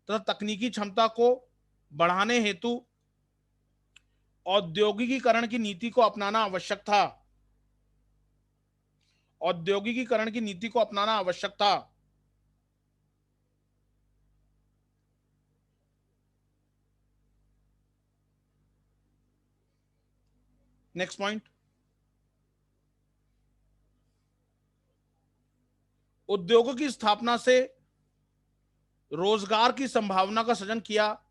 तथा तकनीकी क्षमता को बढ़ाने हेतु औद्योगिकीकरण की नीति को अपनाना आवश्यक था। औद्योगिकीकरण की नीति को अपनाना आवश्यक था। नेक्स्ट पॉइंट, उद्योगों की स्थापना से रोजगार की संभावना का सृजन किया।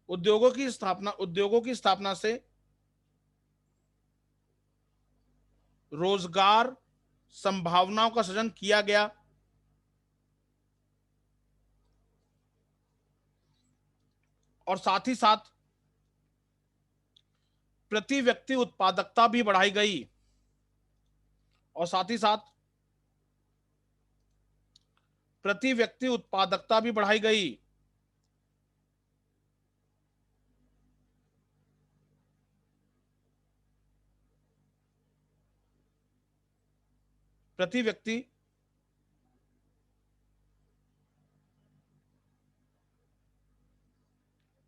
उद्योगों की स्थापना से रोजगार संभावनाओं का सृजन किया गया। और साथ ही साथ प्रति व्यक्ति उत्पादकता भी बढ़ाई गई। और साथ ही साथ प्रति व्यक्ति उत्पादकता भी बढ़ाई गई। प्रति व्यक्ति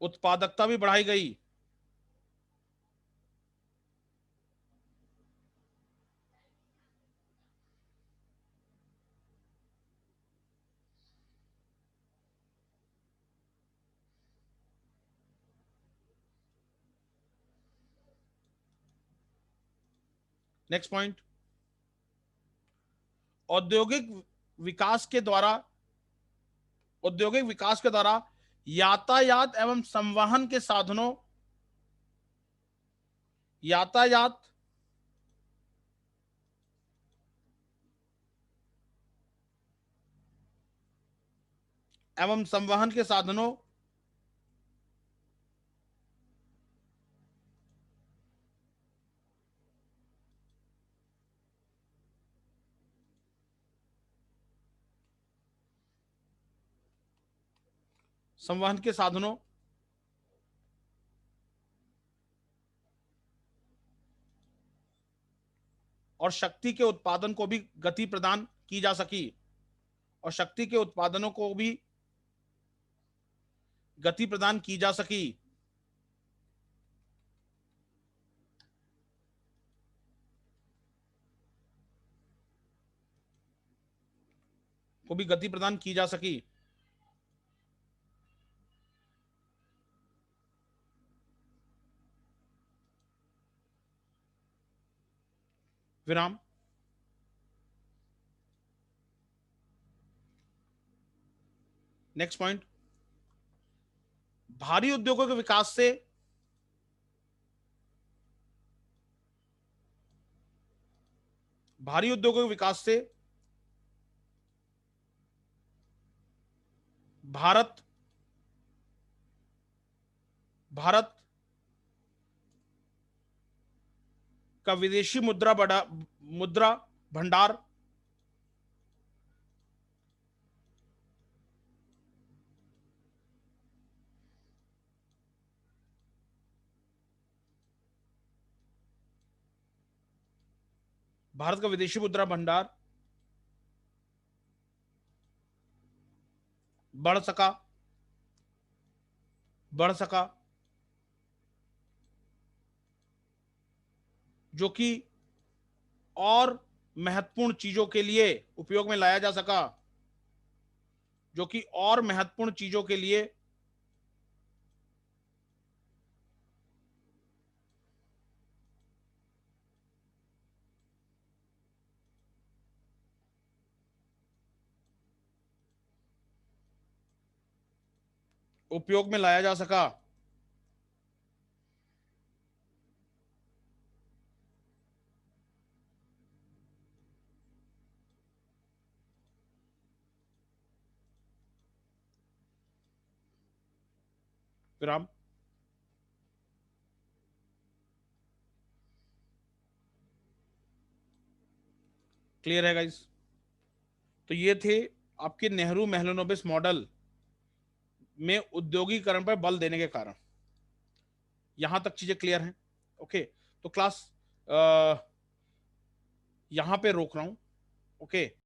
उत्पादकता भी बढ़ाई गई। नेक्स्ट पॉइंट, औद्योगिक विकास के द्वारा यातायात एवं संवहन के साधनों यातायात एवं संवहन के साधनों संवहन के साधनों और शक्ति के उत्पादन को भी गति प्रदान की जा सकी। और शक्ति के उत्पादनों को भी गति प्रदान की जा सकी। को भी गति प्रदान की जा सकी। विराम। नेक्स्ट पॉइंट, भारी उद्योगों के विकास से भारत का विदेशी मुद्रा भंडार बढ़ सका जो कि और महत्वपूर्ण चीजों के लिए उपयोग में लाया जा सका। जो कि और महत्वपूर्ण चीजों के लिए उपयोग में लाया जा सका। विराम। क्लियर है गाइस? तो ये थे आपके नेहरू महलनोबिस मॉडल में उद्योगीकरण पर बल देने के कारण। यहां तक चीजें क्लियर हैं? ओके, तो क्लास यहाँ पे रोक रहा हूँ। ओके।